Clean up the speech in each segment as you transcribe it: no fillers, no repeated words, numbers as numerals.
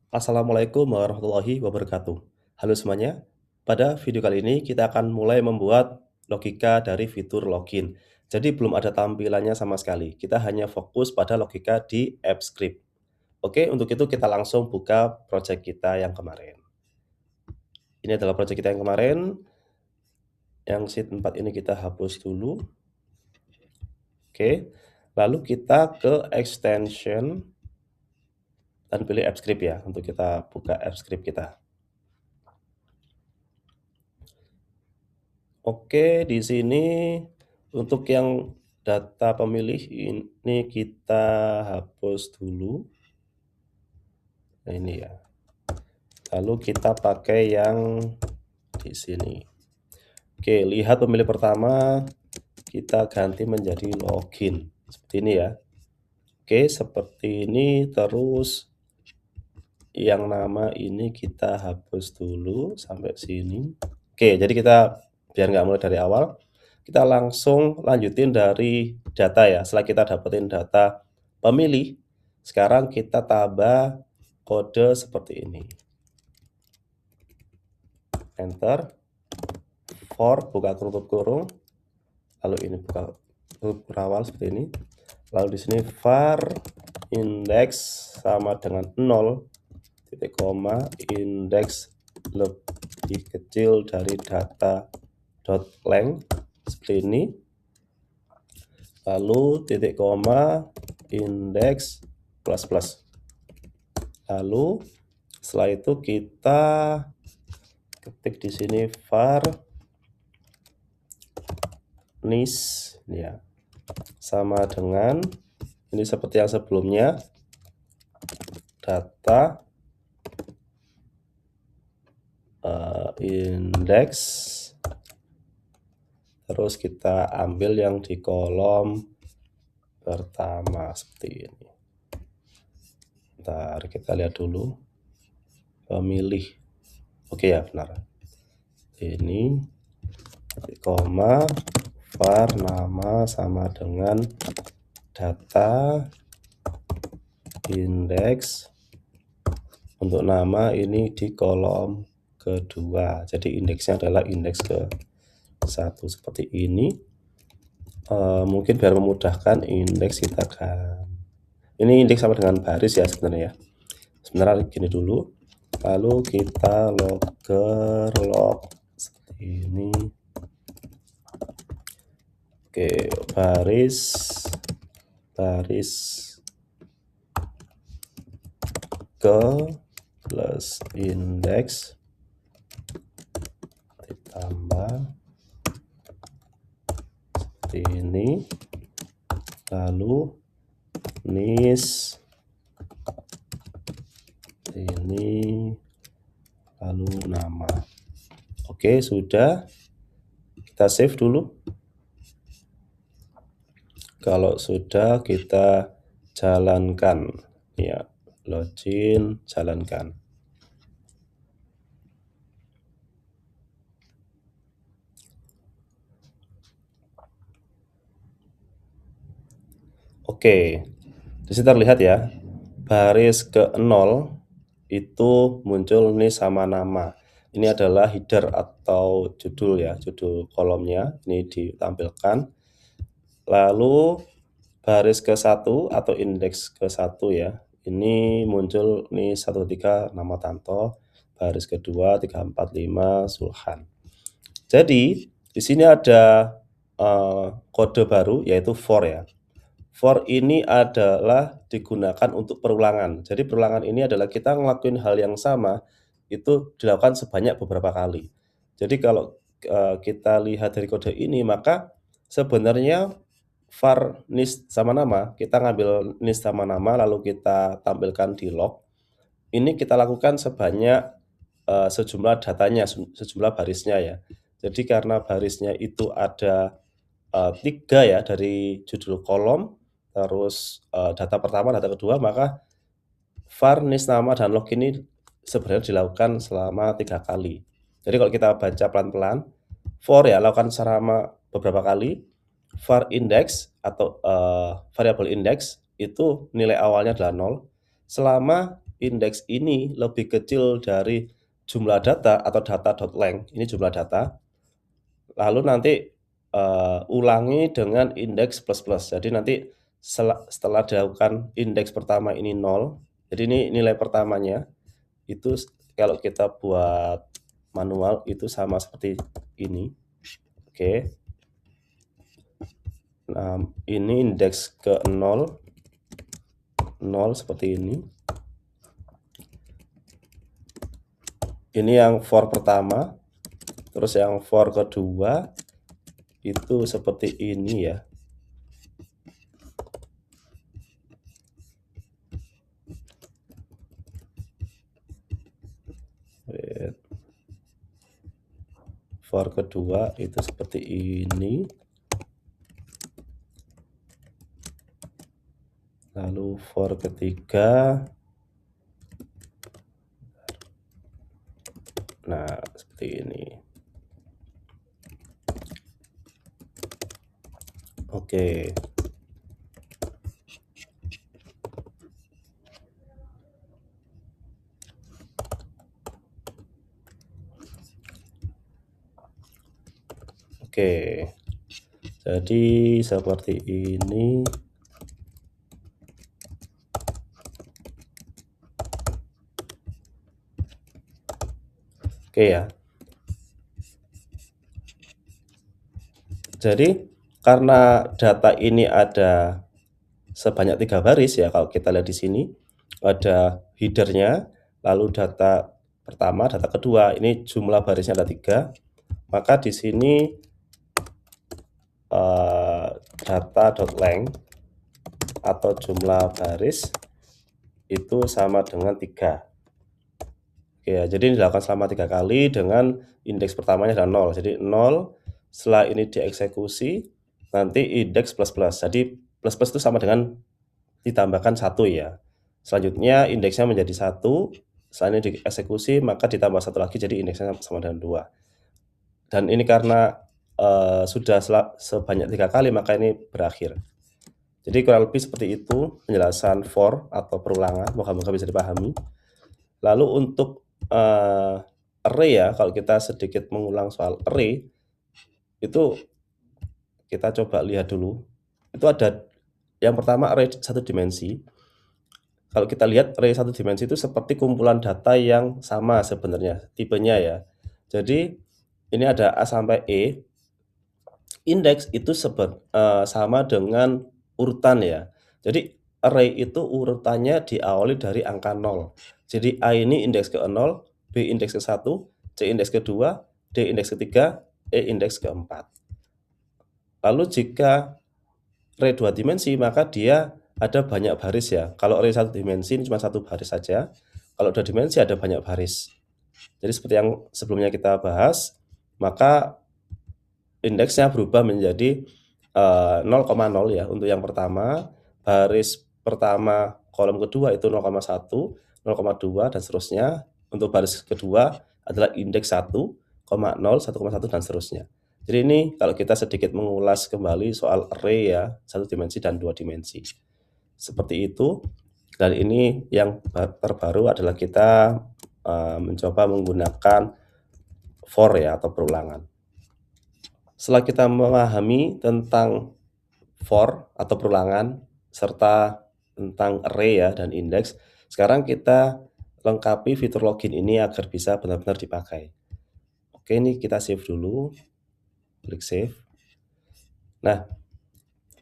Assalamualaikum warahmatullahi wabarakatuh. Halo semuanya, pada video kali ini kita akan mulai membuat logika dari fitur login. Jadi belum ada tampilannya sama sekali, kita hanya fokus pada logika di AppScript. Oke, untuk itu kita langsung buka project kita yang kemarin. Ini adalah project kita yang kemarin, yang sheet 4 ini kita hapus dulu. Oke, lalu kita ke extension dan pilih AppScript ya, untuk kita buka AppScript kita. Oke, di sini untuk yang data pemilih ini kita hapus dulu. Nah, ini ya. Lalu kita pakai yang di sini. Oke, lihat pemilih pertama kita ganti menjadi login. Seperti ini ya. Oke, seperti ini. Terus yang nama ini kita hapus dulu sampai sini. Oke, jadi kita biar nggak mulai dari awal, kita langsung lanjutin dari data ya. Setelah kita dapetin data pemilih, sekarang kita tambah kode seperti ini. Enter, for buka tutup kurung, lalu ini buka tutup awal seperti ini. Lalu di sini var index sama dengan 0, titik koma, index lebih kecil dari data dot length seperti ini. Lalu titik koma, index plus plus. Lalu setelah itu kita ketik di sini var nis ya, sama dengan ini seperti yang sebelumnya, data index, terus kita ambil yang di kolom pertama seperti ini. Bentar, kita lihat dulu pemilih. Oke ya, benar. Ini koma var nama sama dengan data index. Untuk nama ini di kolom kedua. Jadi indeksnya adalah indeks ke 1 seperti ini. Mungkin biar memudahkan indeks kita kan. Ini indeks sama dengan baris ya sebenarnya ya. Sebenarnya gini dulu. Lalu kita logger log seperti ini. Oke, baris ke plus indeks ditambah seperti ini, lalu nis ini, lalu nama. Oke, sudah, kita save dulu. Kalau sudah kita jalankan ya, login, jalankan. Oke, di sini terlihat ya, baris ke 0 itu muncul nih sama nama. Ini adalah header atau judul ya, judul kolomnya ini ditampilkan. Lalu baris ke 1 atau indeks ke 1 ya, ini muncul nih 1, 3 nama Tanto, baris kedua 3, 4, 5 Sulhan. Jadi di sini ada kode baru yaitu for ya. For ini adalah digunakan untuk perulangan. Jadi perulangan ini adalah kita ngelakuin hal yang sama itu dilakukan sebanyak beberapa kali. Jadi kalau kita lihat dari kode ini, maka sebenarnya var nis sama nama, kita ngambil nis sama nama lalu kita tampilkan di log. Ini kita lakukan sebanyak sejumlah datanya, sejumlah barisnya ya. Jadi karena barisnya itu ada 3 ya dari judul kolom, terus data pertama, data kedua, maka var nis nama dan log ini sebenarnya dilakukan selama 3 kali. Jadi kalau kita baca pelan-pelan, for ya lakukan selama beberapa kali, var index atau variabel index itu nilai awalnya adalah 0 selama indeks ini lebih kecil dari jumlah data atau data.length, ini jumlah data, lalu nanti, ulangi dengan indeks plus plus. Jadi nanti setelah dilakukan indeks pertama ini 0, jadi ini nilai pertamanya, itu kalau kita buat manual itu sama seperti ini, oke. Nah, ini indeks ke 0, 0 seperti ini. Ini yang for pertama, terus yang for kedua itu seperti ini ya. For kedua itu seperti ini. Lalu for ketiga, nah seperti ini. Oke. Oke. Jadi seperti ini. Oke ya. Jadi karena data ini ada sebanyak 3 baris ya, kalau kita lihat di sini ada header-nya, lalu data pertama, data kedua, ini jumlah barisnya ada 3, maka di sini data.length atau jumlah baris itu sama dengan 3. Oke ya, jadi dilakukan selama 3 kali dengan indeks pertamanya adalah 0. Jadi 0, setelah ini dieksekusi, nanti indeks plus plus. Jadi plus plus itu sama dengan ditambahkan 1 ya. Selanjutnya indeksnya menjadi 1, setelah ini dieksekusi maka ditambah 1 lagi jadi indeksnya sama dengan 2. Dan ini karena sudah sebanyak 3 kali maka ini berakhir. Jadi kurang lebih seperti itu penjelasan for atau perulangan, moga-moga bisa dipahami. Lalu untuk array ya, kalau kita sedikit mengulang soal array, itu kita coba lihat dulu. Itu ada yang pertama array 1 dimensi. Kalau kita lihat array 1 dimensi itu seperti kumpulan data yang sama sebenarnya, tipenya ya. Jadi ini ada A sampai E. Indeks itu sama dengan urutan ya. Jadi array itu urutannya diawali dari angka 0. Jadi A ini indeks ke 0, B indeks ke 1, C indeks ke-2, D indeks ke-3, E indeks ke-4. Lalu jika array 2 dimensi maka dia ada banyak baris ya. Kalau array 1 dimensi ini cuma 1 baris saja. Kalau 2 dimensi ada banyak baris. Jadi seperti yang sebelumnya kita bahas, maka indeksnya berubah menjadi 0,0 ya untuk yang pertama, baris pertama kolom kedua itu 0,1, 0,2 dan seterusnya. Untuk baris kedua adalah indeks 1,0, 1,1 dan seterusnya. Jadi ini kalau kita sedikit mengulas kembali soal array ya, 1 dimensi dan 2 dimensi. Seperti itu. Dan ini yang terbaru adalah kita mencoba menggunakan for ya atau perulangan. Setelah kita memahami tentang for atau perulangan serta tentang array ya dan indeks, sekarang kita lengkapi fitur login ini agar bisa benar-benar dipakai. Oke, ini kita save dulu. Klik save. Nah,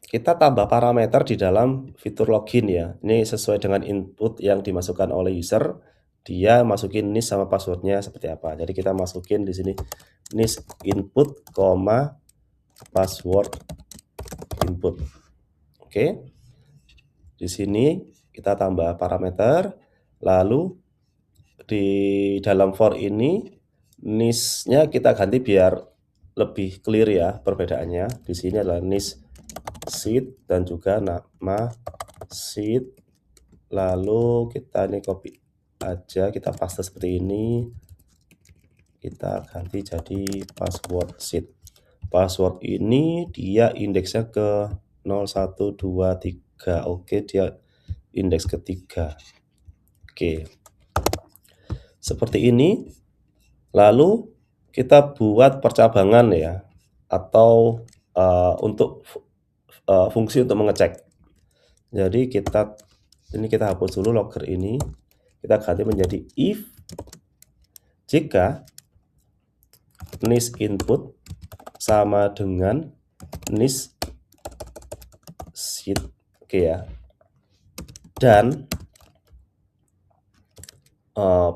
kita tambah parameter di dalam fitur login ya. Ini sesuai dengan input yang dimasukkan oleh user. Dia masukin NIS sama passwordnya seperti apa. Jadi kita masukin di sini NIS input, password input. Oke. Di sini kita tambah parameter, lalu di dalam for ini NIS-nya kita ganti biar lebih clear ya perbedaannya. Di sini adalah NIS sheet dan juga nama sheet. Lalu kita ini copy aja, kita paste seperti ini. Kita ganti jadi password sheet. Password ini dia indeksnya ke 0, 1, 2, 3. Oke, dia indeks ketiga. Oke, seperti ini. Lalu kita buat percabangan ya, atau, untuk fungsi untuk mengecek. Jadi kita hapus dulu logger ini, kita ganti menjadi if jika nis input sama dengan nis sheet, oke ya. Dan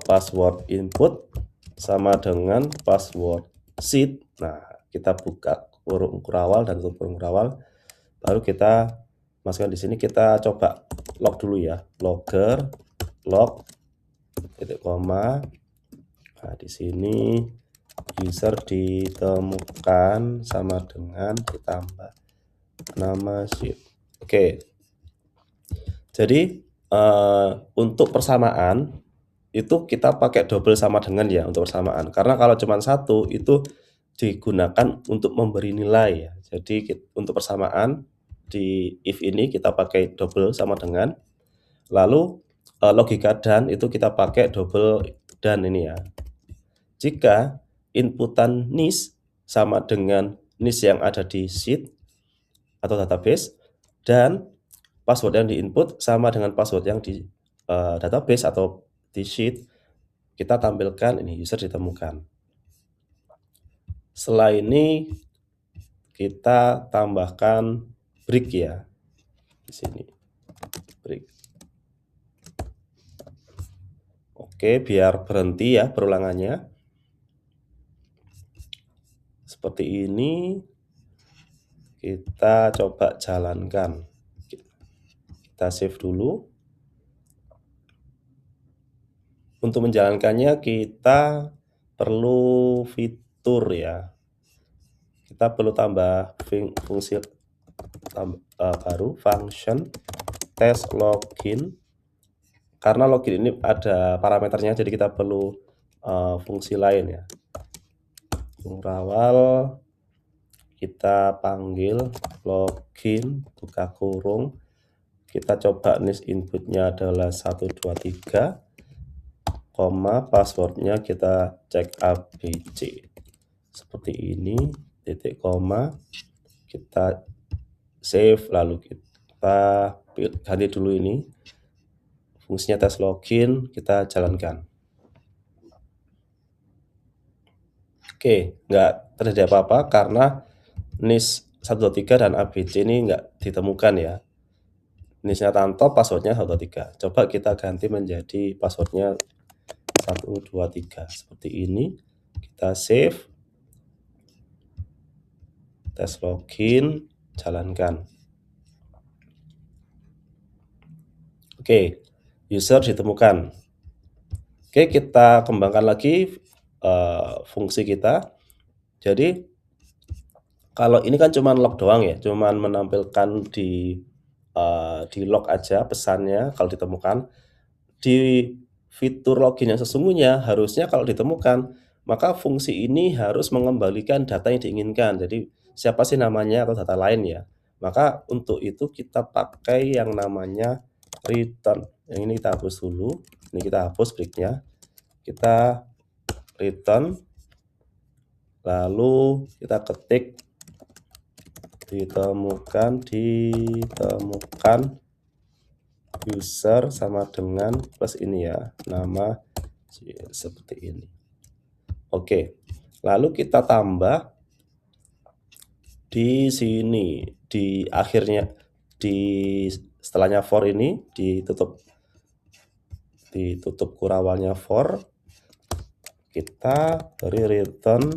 password input sama dengan password sheet. Nah, kita buka kurung kurawal dan tutup kurung kurawal, baru kita masukkan di sini. Kita coba log dulu ya, logger log titik koma. Nah, di sini user ditemukan sama dengan ditambah nama sheet. Oke. Jadi untuk persamaan itu kita pakai double sama dengan ya untuk persamaan. Karena kalau cuma satu itu digunakan untuk memberi nilai ya. Jadi untuk persamaan di if ini kita pakai double sama dengan. Lalu logika dan itu kita pakai double dan ini ya. Jika inputan nis sama dengan nis yang ada di sheet atau database dan password yang diinput sama dengan password yang di database atau di sheet, kita tampilkan ini user ditemukan. Setelah ini kita tambahkan break ya di sini, break. Oke, biar berhenti ya perulangannya. Seperti ini. Kita coba jalankan. Kita save dulu. Untuk menjalankannya kita perlu fitur ya. Kita perlu tambah fungsi baru, function test login. Karena login ini ada parameternya, jadi kita perlu fungsi lain ya. Kurawal, kita panggil login, buka kurung. Kita coba nis inputnya adalah 123, koma passwordnya kita cek abc. Seperti ini, titik koma. Kita save, lalu kita ganti dulu ini. Fungsinya tes login, kita jalankan. Oke, nggak terjadi apa-apa karena nis 123 dan abc ini nggak ditemukan ya. Nisnya Tanto, passwordnya 123. Coba kita ganti menjadi passwordnya 123 seperti ini. Kita save, tes login, jalankan. Oke, user ditemukan. Oke, kita kembangkan lagi fungsi kita. Jadi kalau ini kan cuma log doang ya, cuma menampilkan di log aja pesannya kalau ditemukan. Di fitur login yang sesungguhnya harusnya kalau ditemukan, maka fungsi ini harus mengembalikan data yang diinginkan. Jadi siapa sih namanya atau data lain ya. Maka untuk itu kita pakai yang namanya return. Yang ini kita hapus dulu. Ini kita hapus breaknya. Kita return. Lalu kita ketik ditemukan user sama dengan plus ini ya, nama seperti ini. Oke, lalu kita tambah di sini di akhirnya, di setelahnya for ini ditutup kurawalnya for, kita beri return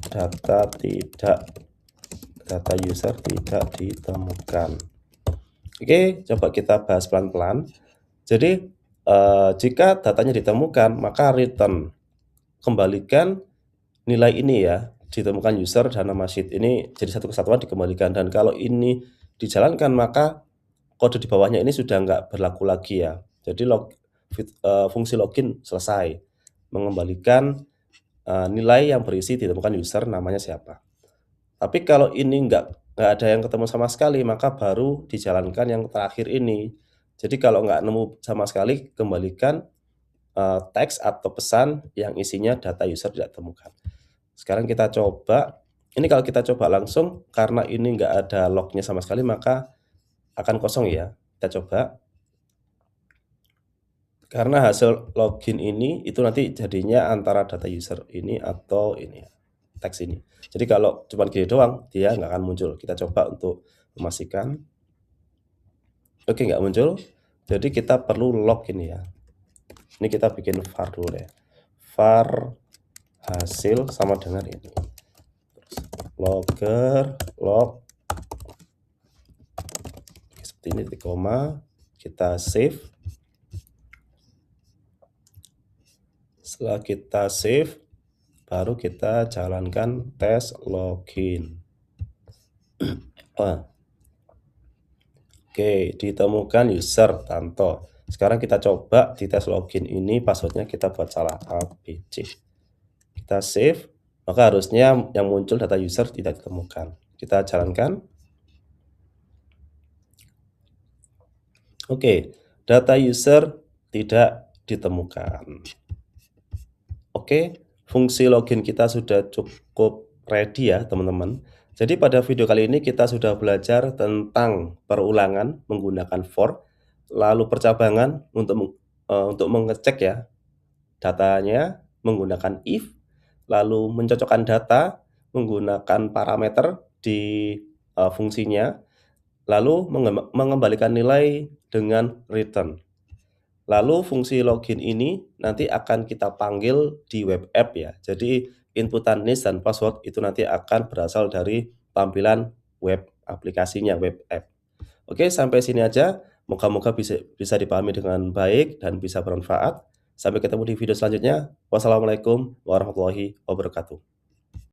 data user tidak ditemukan. Oke, coba kita bahas pelan-pelan. Jadi jika datanya ditemukan, maka return kembalikan nilai ini ya, ditemukan user dan nama sheet ini jadi satu kesatuan dikembalikan. Dan kalau ini dijalankan, maka kode di bawahnya ini sudah nggak berlaku lagi ya. Jadi fungsi login selesai, mengembalikan nilai yang berisi ditemukan user namanya siapa. Tapi kalau ini nggak ada yang ketemu sama sekali, maka baru dijalankan yang terakhir ini. Jadi kalau nggak nemu sama sekali, kembalikan teks atau pesan yang isinya data user tidak temukan. Sekarang kita coba, ini kalau kita coba langsung, karena ini nggak ada lognya sama sekali, maka akan kosong ya. Kita coba. Karena hasil login ini, itu nanti jadinya antara data user ini atau ini, teks ini. Jadi kalau cuma gini doang, dia nggak akan muncul. Kita coba untuk memastikan. Oke, nggak muncul. Jadi kita perlu log ini ya. Ini kita bikin var dulu ya. Var hasil sama dengan ini. Logger, log. Seperti ini, titik koma. Kita save. Setelah kita save, baru kita jalankan tes login. Oke, ditemukan user Tanto. Sekarang kita coba di tes login ini passwordnya kita buat salah ABC. Kita save, maka harusnya yang muncul data user tidak ditemukan. Kita jalankan. Oke, data user tidak ditemukan. Oke, fungsi login kita sudah cukup ready ya teman-teman. Jadi pada video kali ini kita sudah belajar tentang perulangan menggunakan for, lalu percabangan untuk mengecek ya datanya menggunakan if, lalu mencocokkan data menggunakan parameter di fungsinya, lalu mengembalikan nilai dengan return. Lalu fungsi login ini nanti akan kita panggil di web app ya. Jadi inputan NIS dan password itu nanti akan berasal dari tampilan web aplikasinya, web app. Oke, sampai sini aja. Moga-moga bisa dipahami dengan baik dan bisa bermanfaat. Sampai ketemu di video selanjutnya. Wassalamualaikum warahmatullahi wabarakatuh.